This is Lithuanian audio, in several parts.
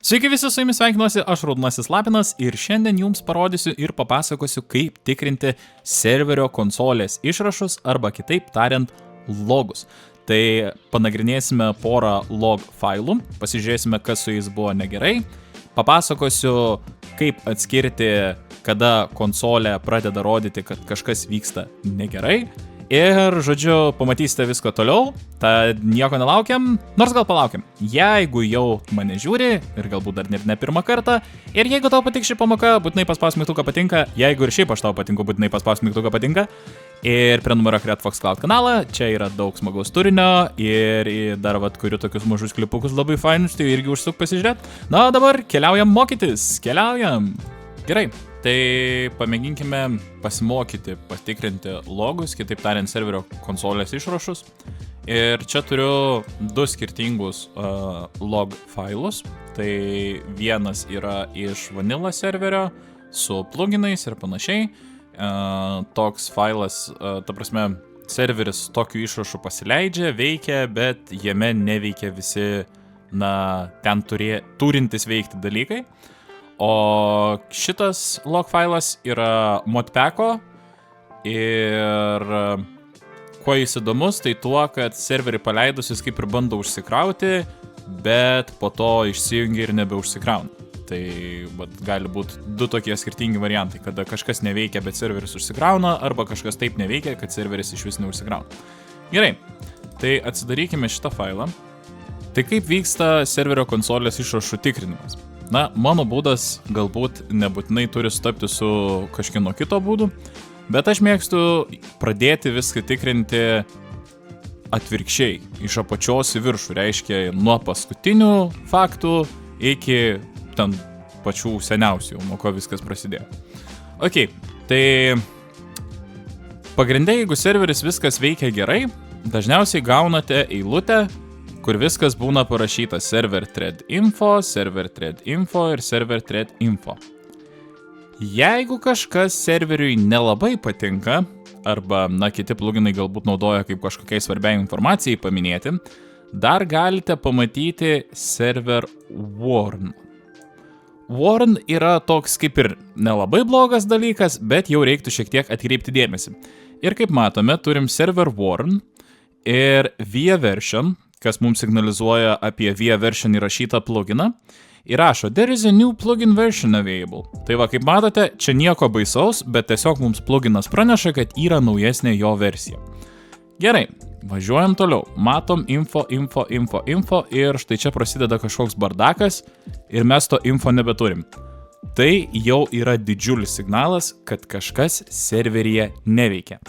Sveiki visi, su jumis sveikinuosi, aš Raudonasis Lapinas ir šiandien jums parodysiu ir papasakosiu, kaip tikrinti serverio konsolės išrašus arba kitaip tariant logus. Tai panagrinėsime porą log failų, pasižiūrėsime, kas su jais buvo negerai, papasakosiu, kaip atskirti, kada konsolė pradeda rodyti, kad kažkas vyksta negerai. Ir, žodžiu, pamatysite visko toliau, tad nieko nelaukiam, nors gal palaukiam. Jeigu jau mane žiūri, ir galbūt dar ne pirmą kartą, ir jeigu tau patiks ši pamoka, būtinai paspausk mygtuką patinka, jeigu ir šiaip aš tau patinku, būtinai paspausk mygtuką patinka. Ir prenumeruok Red Fox Cloud kanalą, čia yra daug smagaus turinio, ir dar kuriu tokius mažus klipukus labai fainus, tai irgi užsuk pasižiūrėt. Na, o dabar keliaujam mokytis, keliaujam. Gerai. Tai pamėginkime pasimokyti, patikrinti logus, kitaip tariant serverio konsolės išrašus. Ir čia turiu du skirtingus log failus. Tai vienas yra iš vanilla serverio su pluginais ir panašiai. Toks failas, ta prasme, serveris tokių išrašų pasileidžia, veikia, bet jame neveikia visi, ten turintys veikti dalykai. O šitas log failas yra modpacko ir kuo jis įdomus, tai tuo, kad serverį paleidus jis kaip ir bando užsikrauti, bet po to išsijungia ir nebeužsikrauna. Tai gali būti du tokie skirtingi variantai, kada kažkas neveikia, bet serveris užsikrauna, arba kažkas taip neveikia, kad serveris iš vis neužsikrauna. Gerai, tai atsidarykime šitą failą. Tai kaip vyksta serverio konsolės išrašų tikrinimas? Na, mano būdas galbūt nebūtinai turi sutapti su kažkieno kito būdu, bet aš mėgstu pradėti viską tikrinti atvirkščiai, iš apačios į viršų, reiškia nuo paskutinių faktų iki ten pačių seniausių, nuo ko viskas prasidėjo. Ok, tai pagrindė, jeigu serveris viskas veikia gerai, dažniausiai gaunate eilutę, kur viskas būna parašyta server thread info ir server thread info. Jeigu kažkas serveriui nelabai patinka, arba, kiti pluginai galbūt naudoja kaip kažkokiai svarbiai informacijai paminėti, dar galite pamatyti server warn. Warn yra toks kaip ir nelabai blogas dalykas, bet jau reiktų šiek tiek atkreipti dėmesį. Ir kaip matome, turim server warn ir via version, kas mums signalizuoja apie via version įrašytą pluginą, ir rašo, there is a new plugin version available. Tai va, kaip matote, čia nieko baisaus, bet tiesiog mums pluginas praneša, kad yra naujesnė jo versija. Gerai, važiuojam toliau. Matom info ir štai čia prasideda kažkoks bardakas ir mes to info nebeturim. Tai jau yra didžiulis signalas, kad kažkas serveryje neveikia.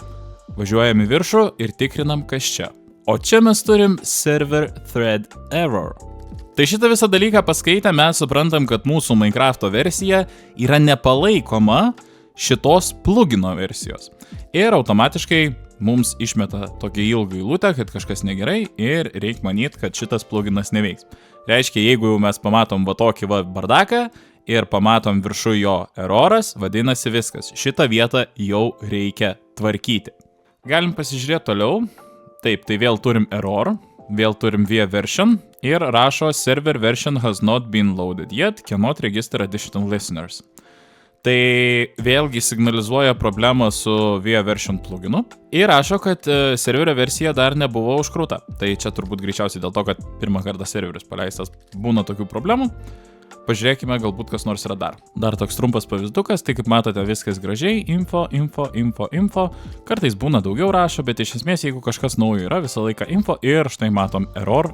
Važiuojam į viršų ir tikrinam, kas čia. O čia mes turim server thread error. Tai šitą visą dalyką paskaitę mes suprantam, kad mūsų Minecrafto versija yra nepalaikoma šitos plugino versijos. Ir automatiškai mums išmeta tokią ilgą eilutę, kad kažkas negerai ir reik manyti, kad šitas pluginas neveiks. Reiškia, jeigu mes pamatom tokį bardaką ir pamatom viršų jo erroras, vadinasi viskas. Šitą vietą jau reikia tvarkyti. Galim pasižiūrėti toliau. Taip, tai vėl turim error, vėl turim via version ir rašo server version has not been loaded yet, cannot register additional listeners. Tai vėlgi signalizuoja problemą su via version pluginu ir rašo, kad serverio versija dar nebuvo užkrauta. Tai čia turbūt greičiausiai dėl to, kad pirmą kartą serveris paleistas, būna tokių problemų. Pažiūrėkime, galbūt kas nors yra dar. Dar toks trumpas pavyzdukas, tai kaip matote viskas gražiai, info. Kartais būna daugiau rašo, bet iš esmės jeigu kažkas naujo yra, visą laiką info ir štai matom error.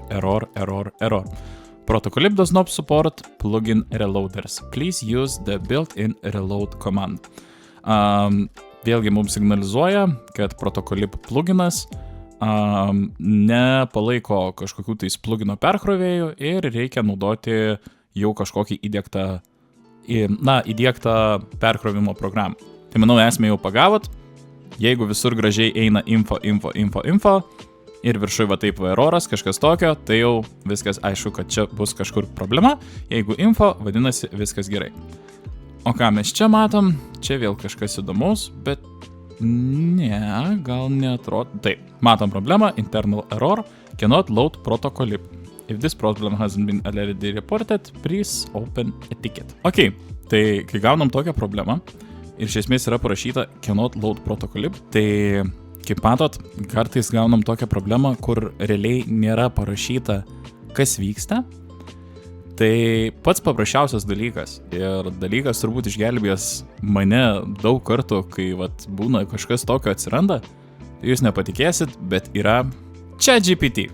Protocol does not support plugin reloaders. Please use the built-in reload command. Vėlgi mums signalizuoja, kad Protocol pluginas nepalaiko kažkokių tais plugino perkrovėjų ir reikia naudoti jau kažkokį įdiegtą perkrovimo programą. Tai manau, esmę jau pagavot. Jeigu visur gražiai eina info ir viršui taip erroras, kažkas tokio, tai jau viskas aišku, kad čia bus kažkur problema. Jeigu info, vadinasi viskas gerai. O ką mes čia matom? Čia vėl kažkas įdomus, bet ne, gal neatrodo. Taip, matom problemą, internal error, cannot load protocol. If this problem hasn't been already reported, please open a ticket. Ok, tai kai gaunam tokią problemą ir iš esmės yra parašyta cannot load protocol, tai kaip matot, kartais gaunam tokią problemą, kur realiai nėra parašyta, kas vyksta. Tai pats paprasčiausias dalykas ir dalykas turbūt išgelbės mane daug kartų, kai būna kažkas tokio atsiranda, tai jūs nepatikėsit, bet yra ChatGPT.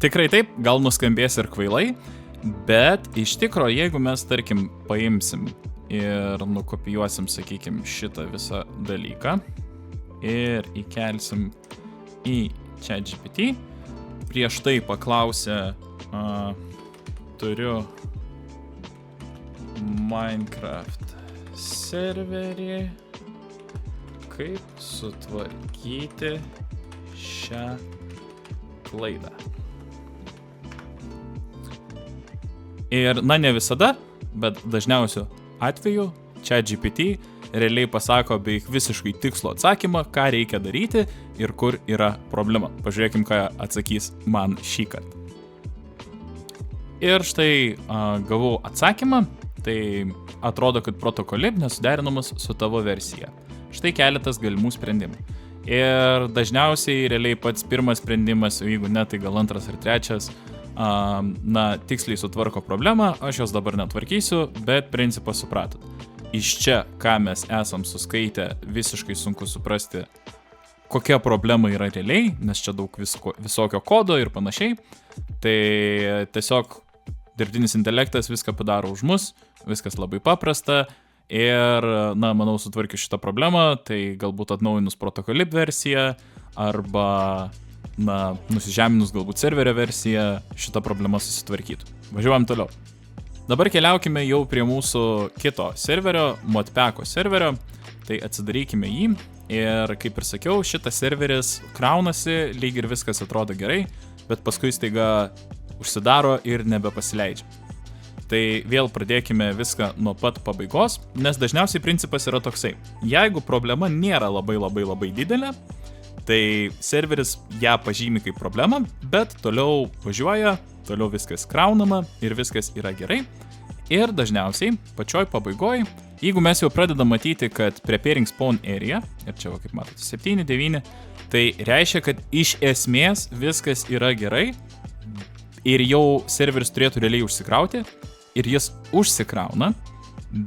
Tikrai taip, gal nuskambės ir kvailai, bet iš tikro, jeigu mes, tarkim, paimsim ir nukopijuosim, sakykim, šitą visą dalyką ir įkelsim į ChatGPT, prieš tai paklausę, turiu Minecraft serverį, kaip sutvarkyti šią klaidą. Ir, ne visada, bet dažniausiu atveju ChatGPT realiai pasako beveik visiškai tikslų atsakymą, ką reikia daryti ir kur yra problema. Pažiūrėkim, ką atsakys man šį kartą. Ir štai gavau atsakymą, tai atrodo, kad protokolib nesuderinamas su tavo versija. Štai keletas galimų sprendimų. Ir dažniausiai realiai pats pirmas sprendimas, jeigu ne, tai gal antras ar trečias, tiksliai sutvarko problemą, aš jos dabar netvarkysiu, bet principą supratot. Iš čia, ką mes esam suskaitę, visiškai sunku suprasti, kokia problema yra realiai, nes čia daug visokio kodo ir panašiai. Tai tiesiog dirbtinis intelektas viską padaro už mus, viskas labai paprasta ir, manau, sutvarkiu šitą problemą, tai galbūt atnaujinus protokolib versiją arba, nusižeminus galbūt serverio versiją, šitą problemą susitvarkytų. Važiuojam toliau. Dabar keliaukime jau prie mūsų kito serverio, Modpack serverio, tai atsidarykime jį ir, kaip ir sakiau, šitas serveris kraunasi, lyg ir viskas atrodo gerai, bet paskui staiga užsidaro ir nebepasileidžia. Tai vėl pradėkime viską nuo pat pabaigos, nes dažniausiai principas yra toksai. Jeigu problema nėra labai didelė, tai serveris ją pažymi kaip problemą, bet toliau važiuoja, toliau viskas kraunama ir viskas yra gerai. Ir dažniausiai pačioj pabaigoj, jeigu mes jau pradedam matyti, kad preparing spawn area, ir čia kaip matote 7, 9, tai reiškia, kad iš esmės viskas yra gerai ir jau serveris turėtų realiai užsikrauti ir jis užsikrauna,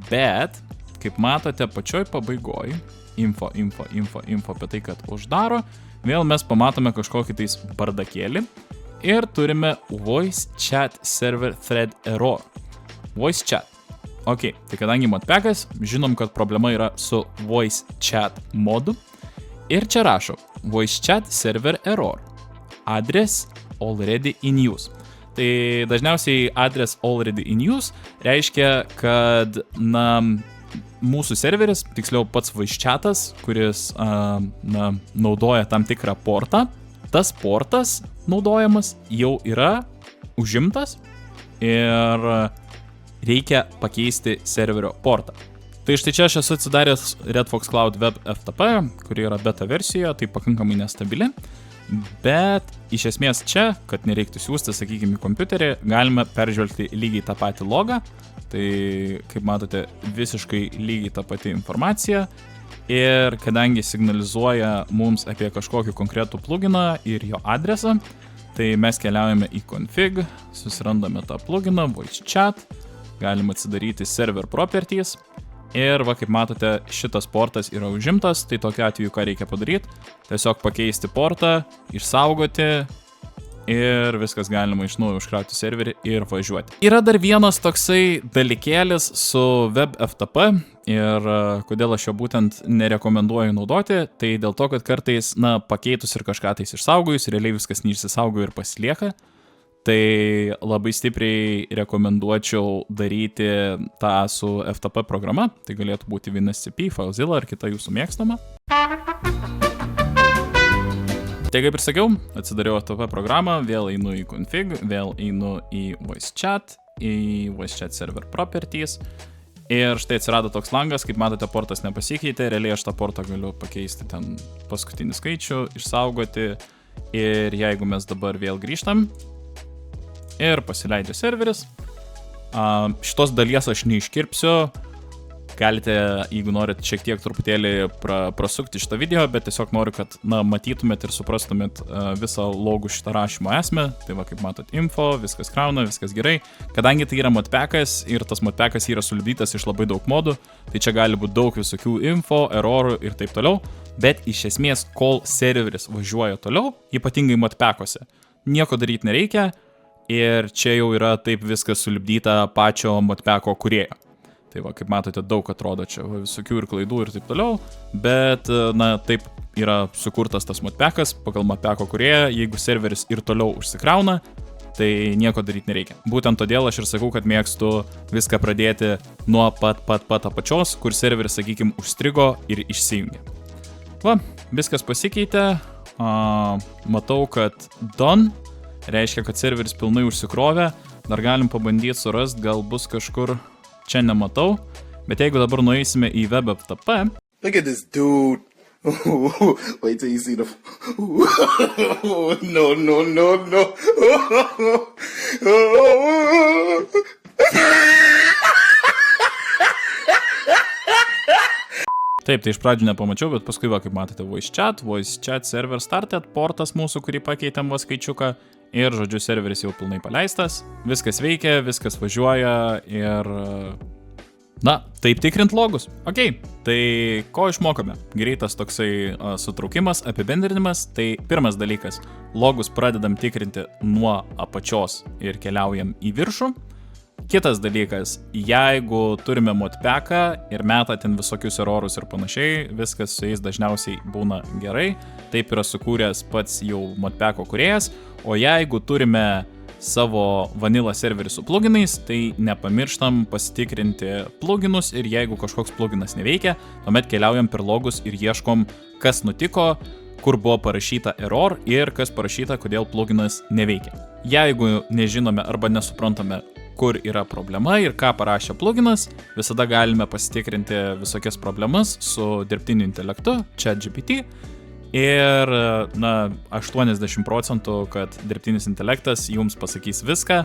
bet kaip matote pačioj pabaigoj, info apie tai, kad uždaro, vėl mes pamatome kažkokį tais bardakėlį ir turime voice chat server thread error. Voice chat. Ok, tai kadangi Modpackas, žinom, kad problema yra su voice chat modu ir čia rašo voice chat server error. Address already in use. Tai dažniausiai address already in use reiškia, kad mūsų serveris, tiksliau pats voice chatas, kuris naudoja tam tikrą portą, tas portas naudojamas jau yra užimtas ir reikia pakeisti serverio portą. Tai štai čia aš esu atsidaręs Redfox Cloud Web FTP, kuri yra beta versijoje, tai pakankamai nestabili, bet iš esmės čia, kad nereiktų siųsti, sakykime, į kompiuterį, galime peržvelgti lygiai tą patį logą. Tai, kaip matote, visiškai lygiai ta pati informacija ir kadangi signalizuoja mums apie kažkokį konkretų pluginą ir jo adresą, tai mes keliaujame į config, susirandame tą pluginą, voice chat, galime atsidaryti server properties ir, kaip matote, šitas portas yra užimtas, tai tokiu atveju ką reikia padaryti, tiesiog pakeisti portą, išsaugoti ir viskas galima iš naujo užkrauti serverį ir važiuoti. Yra dar vienas toksai dalykėlis su Web FTP ir kodėl aš jo būtent nerekomenduoju naudoti, tai dėl to, kad kartais, pakeitus ir kažką tais išsaugojus, realiai viskas neišsisaugo ir pasilieka. Tai labai stipriai rekomenduočiau daryti tą su FTP programa, tai galėtų būti WinSCP, FileZilla ar kita jūsų mėgstama. Tai kaip ir sakiau, atsidariau FTP programą, vėl einu į config, vėl einu į voice chat server properties ir štai atsirado toks langas, kaip matote, portas nepasikeitė, realiai aš tą portą galiu pakeisti ten paskutinį skaičių, išsaugoti ir jeigu mes dabar vėl grįžtam, ir pasileidžia serveris. Šitos dalies aš neiškirpsiu. Galite, jeigu norit, šiek tiek truputėlį prasukti šitą video, bet tiesiog noriu, kad matytumėt ir suprastumėt visą logų šitą rašymo esmę. Tai va, kaip matot, info, viskas krauna, viskas gerai. Kadangi tai yra modpackas ir tas modpackas yra sulipdytas iš labai daug modų, tai čia gali būti daug visokių info, errorų ir taip toliau. Bet iš esmės, kol serveris važiuoja toliau, ypatingai modpackose, nieko daryti nereikia ir čia jau yra taip viskas sulipdyta pačio modpacko kūrėjo. Tai va, kaip matote, daug atrodo čia visokių ir klaidų ir taip toliau, bet, taip yra sukurtas tas modpackas pagal modpacko kūrėją, jeigu serveris ir toliau užsikrauna, tai nieko daryti nereikia. Būtent todėl aš ir sakau, kad mėgstu viską pradėti nuo pat apačios, kur serveris, sakykime, užstrigo ir išsijungia. Va, viskas pasikeitė, matau, kad done, reiškia, kad serveris pilnai užsikrovė, dar galim pabandyti surasti, gal bus kažkur. Čia nematau, bet jeigu dabar nueisime į web.ftp. Look at this dude. Wait till you see the. No. Taip, tai iš pradžių nepamačiau, bet paskui va, kaip matote, voice chat server started, portas mūsų, kurį pakeitėm va skaičiuką. Ir, žodžiu, serveris jau pilnai paleistas, viskas veikia, viskas važiuoja ir, taip tikrint logus. Ok, tai ko išmokome? Greitas toksai sutraukimas, apibendrinimas. Tai pirmas dalykas, logus pradedam tikrinti nuo apačios ir keliaujam į viršų. Kitas dalykas, jeigu turime modpacką ir meta ten visokius errorus ir panašiai, viskas su jais dažniausiai būna gerai. Taip yra sukūręs pats jau modpacko kūrėjas. O jeigu turime savo vanilla serverį su pluginais, tai nepamirštam pasitikrinti pluginus ir jeigu kažkoks pluginas neveikia, tuomet keliaujam per logus ir ieškom, kas nutiko, kur buvo parašyta error ir kas parašyta, kodėl pluginas neveikia. Jeigu nežinome arba nesuprantame, kur yra problema ir ką parašė pluginas, visada galime pasitikrinti visokias problemas su dirbtiniu intelektu, ChatGPT. Ir, 80%, kad dirbtinis intelektas jums pasakys viską,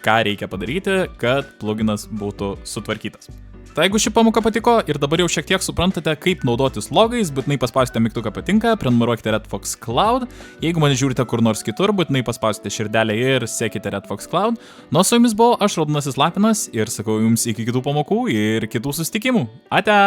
ką reikia padaryti, kad pluginas būtų sutvarkytas. Tai jeigu ši pamoka patiko ir dabar jau šiek tiek suprantate, kaip naudotis logais, būtinai paspauskite mygtuką patinka, prenumeruokite Red Fox Cloud. Jeigu mane žiūrite kur nors kitur, būtinai paspauskite širdelę ir sekite Red Fox Cloud. Nu, su jumis buvo aš, Raudonasis Lapinas, ir sakau jums iki kitų pamokų ir kitų susitikimų. Ate!